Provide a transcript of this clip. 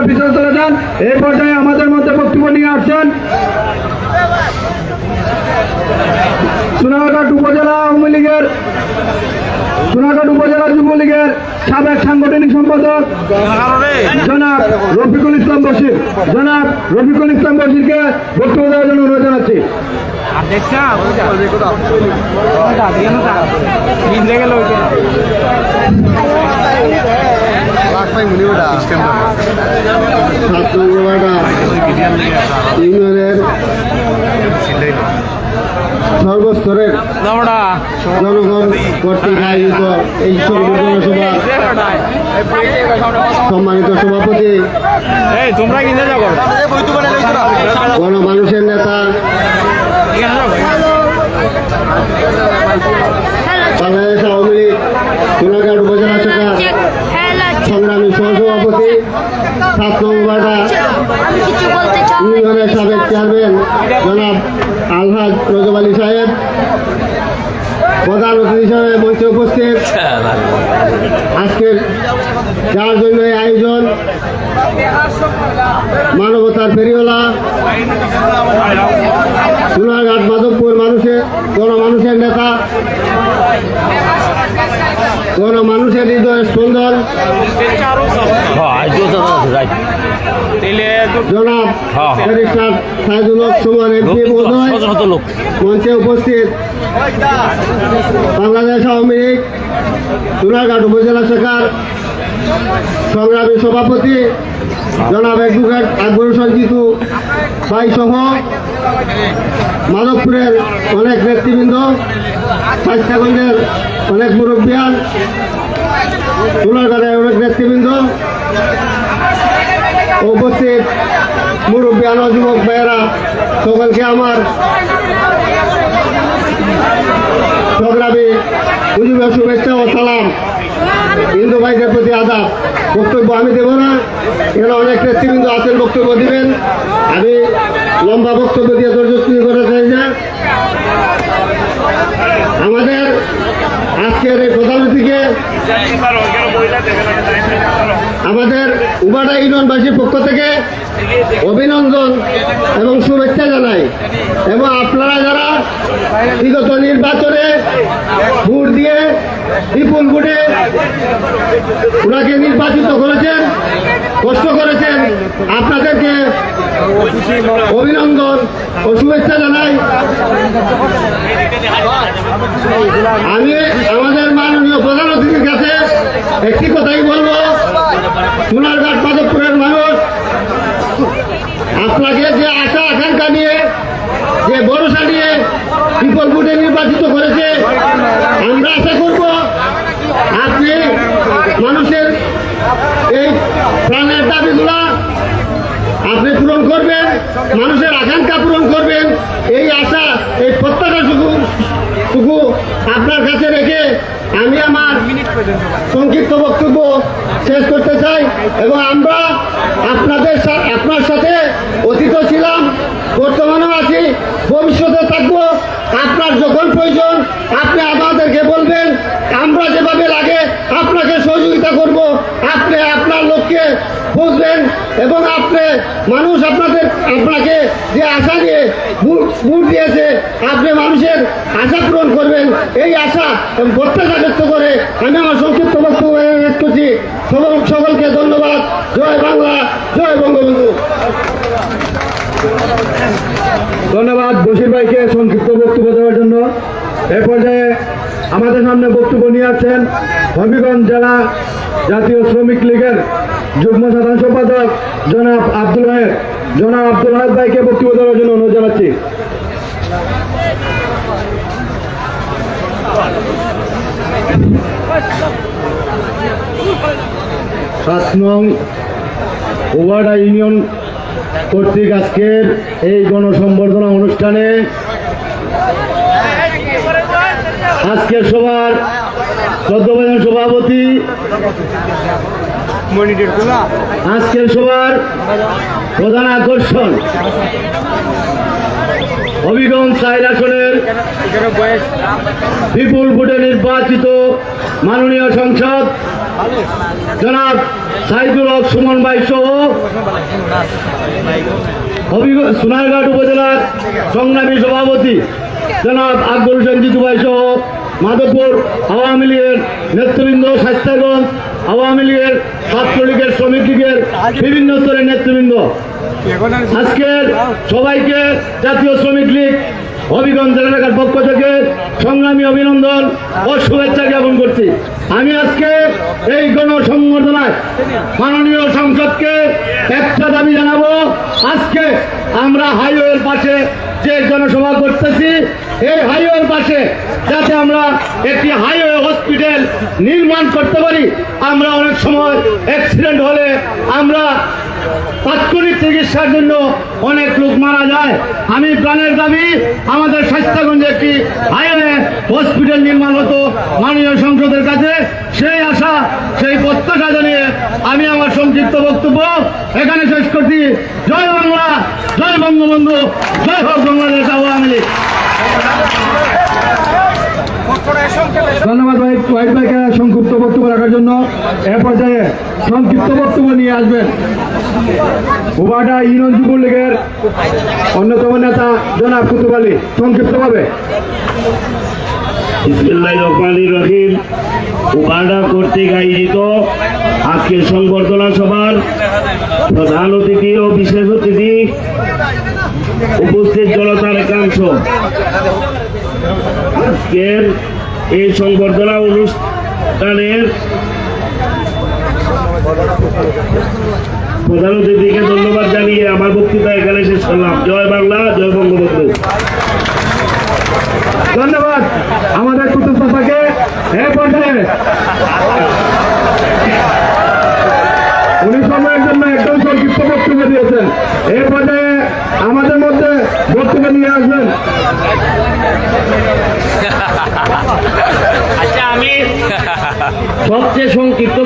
পিছনে চলে যান। এই পর্যায়ে আমাদের মধ্যে বক্তব্য নিয়ে আসছেন সোনারঘাট উপজেলা আওয়ামী লীগের সোনারঘাট উপজেলা যুবলীগের সাবেক সাংগঠনিক সম্পাদক জনাব রফিকুল ইসলাম বশির। জনাব রফিকুল ইসলাম বশিরকে বক্তব্য দেওয়ার জন্য অনুরোধ জানাচ্ছি। ইউনিয়নের সর্বস্তরের জনগণ কর্তৃক আয়োজিত এই জনসভা সম্মানিত সভাপতি, গণমানুষের নেতা, বাংলাদেশ আওয়ামী লীগ সোনারঘাট উপজেলা শাখা সংগ্রামী সহসভাপতি, 7 নং ওয়ার্ড ইউনিয়নের সাবেক চেয়ারম্যান জনাব আলহাজ রজব আলী সাহেব, প্রধান অতিথি হিসাবে মঞ্চে উপস্থিত, আজকের যার জন্য এই আয়োজন, মানবতার ফেরিওয়ালা, সোনারঘাট মাধবপুর গণমানুষের নেতা, গণমানুষের হৃদয়ের স্পন্দন জনাব ব্যারিস্টার সাইদুল হক সুমন এমপি মহোদয়, মঞ্চে উপস্থিত বাংলাদেশ আওয়ামী লীগ সোনারঘাট উপজেলা শাখার সংগ্রামী সভাপতি জনাব অ্যাডভোকেট আকবর হোসেন জিতু ভাই সহ মাধবপুরের অনেক নেতৃবৃন্দ, স্বাস্থ্যগঞ্জের অনেক মুরব্বিয়ান, সোনারঘাটের অনেক নেতৃবৃন্দ, উপস্থিত মুরব্বিয়ান ও যুবক ভাইয়েরা, সকলকে আমার সংগ্রামী মুজিবের শুভেচ্ছা ও সালাম। হিন্দু ভাইদের প্রতি আদাব। বক্তব্য আমি দেব না, এখানে অনেক নেতৃবৃন্দ আছেন বক্তব্য দিবেন। আমি লম্বা বক্তব্য দিয়ে ধৈর্য করা চাই না। আমাদের আজকের এই প্রধান অতিথিকে আমাদের উবাডা ইউনিয়নবাসীর পক্ষ থেকে অভিনন্দন এবং শুভেচ্ছা জানাই। এবং আপনারা যারা বিগত নির্বাচনে ভোট দিয়ে বিপুল ভোটে ওনাকে নির্বাচিত করেছেন, কষ্ট করেছেন, আপনাদেরকে অভিনন্দন ও শুভেচ্ছা জানাই। আমি আমাদের মাননীয় প্রধান অতিথির কাছে একটি কথাই বলবো, সোনারঘাট মাধবপুরের মানুষ আপনাকে যে আশা আকাঙ্ক্ষা নিয়ে, যে ভরসা নিয়ে বিপুল ভোটে নির্বাচিত করেছে, আমরা আশা করব আপনি মানুষের এই প্রাণের দাবিগুলা আপনি পূরণ করবেন, মানুষের আকাঙ্ক্ষা পূরণ করবেন। এই আশা, এই প্রত্যাশাটুকু আপনার কাছে রেখে আমি আমার সংক্ষিপ্ত বক্তব্য শেষ করতে চাই। এবং আমরা আপনার সাথে অতীত ছিলাম, বর্তমানেও আছি, ভবিষ্যতে থাকবো। আপনার যখন প্রয়োজন আপনি আমাদেরকে বলবেন, আমরা যেভাবে লাগে আপনাকে সহযোগিতা করব। আপনি আপনার লক্ষ্যে বুঝবেন এবং মানুষ আপনাকে যে আশা নিয়ে ভোট দিয়েছে, আপনি মানুষের আশা পূরণ করবেন। এই আশা এবং প্রত্যাশা ব্যক্ত করে আমি আমার সংক্ষিপ্ত বক্তব্য শেষ করছি। সকলকে ধন্যবাদ। জয় বাংলা, জয় বঙ্গবন্ধু। ধন্যবাদ বশির ভাইকে সংক্ষিপ্ত বক্তব্য দেওয়ার জন্য। এ পর্যায়ে আমাদের সামনে বক্তব্য নিয়ে আসছেন হবিগঞ্জ জেলা জাতীয় শ্রমিক লীগের যুগ্ম সাধারণ সম্পাদক জনাব আব্দুল হায়েদ ভাইকে বক্তব্য দেওয়ার জন্য অনুরোধ জানাচ্ছি। 7 নং উবাডা ইউনিয়ন কর্তৃক আজকের এই গণসম্বর্ধনা অনুষ্ঠানে আজকের সভার শ্রদ্ধাভাজন সভাপতি, আজকের সভার প্রধান আকর্ষণ, হবিগঞ্জ 4 আসনের বিপুল ভোটে নির্বাচিত মাননীয় সংসদ জনাব সাইদুল হক সুমন ভাই সহ সোনারঘাট উপজেলার সংগ্রামী সভাপতি জনাব আকবর হোসেন জিতু ভাই সহ মাধবপুর আওয়ামী লীগের নেতৃবৃন্দ, স্বাস্থ্যগঞ্জ আওয়ামী লীগের, ছাত্রলীগের, শ্রমিক লীগের বিভিন্ন স্তরের নেতৃবৃন্দ, আজকের সবাইকে জাতীয় শ্রমিক লীগ হবিগঞ্জ জেলা শাখার পক্ষ থেকে সংগ্রামী অভিনন্দন ও শুভেচ্ছা জ্ঞাপন করছি। আমি আজকে এই গণসংবর্ধনায় মাননীয় সংসদকে একটা দাবি জানাবো। আজকে আমরা হাইওয়ের পাশে যে জনসভা করতেছি, এই হাইওয়ের পাশে যাতে আমরা একটি হাইওয়ে হসপিটাল নির্মাণ করতে পারি। আমরা অনেক সময় অ্যাক্সিডেন্ট হলে আমরা তাৎক্ষণিক চিকিৎসার জন্য অনেক লোক মারা যায়। আমি প্রাণের দাবি আমাদের স্বাস্থ্যগঞ্জে একটি হাইওয়ে হসপিটাল নির্মাণ হতো মাননীয় সংসদের কাছে। সেই আশা, সেই প্রত্যাশা জানিয়ে আমি আমার সংক্ষিপ্ত বক্তব্য এখানে শেষ করছি। জয় বাংলা, জয় বঙ্গবন্ধু, জয় হোক বাংলাদেশ আওয়ামী লীগ। ধন্যবাদ ভাই, ওয়াহিদ ভাইকে সংক্ষিপ্ত বক্তব্য রাখার জন্য। এ পর্যায়ে সংক্ষিপ্ত বক্তব্য নিয়ে আসবেন উবাডা ইউনিয়ন যুবলীগের অন্যতম নেতা জনাব কুতুব আলী, সংক্ষিপ্তভাবে। বিসমিল্লাহির রহমানির রহিম। উবাডা কর্তৃক আয়োজিত আজকের সংবর্ধনা সভার প্রধান অতিথি ও বিশেষ অতিথি, উপস্থিত জনতার একাংশ, আজকের এই সংবর্ধনা অনুষ্ঠানের প্রধান অতিথিকে ধন্যবাদ জানিয়ে আমার বক্তৃতা এখানে শেষ করলাম। জয় বাংলা, জয় বঙ্গবন্ধু। ধন্যবাদ আমাদের কুতুব চাচাকে। এ পর্যায়ে উনি সময়ের জন্য একদম সংক্ষিপ্ত বক্তব্য দিয়েছেন। এই পর্যায়ে আমাদের মধ্যে বক্তব্য নিয়ে আসবেন আচ্ছা, আমি সবচেয়ে সংক্ষিপ্ত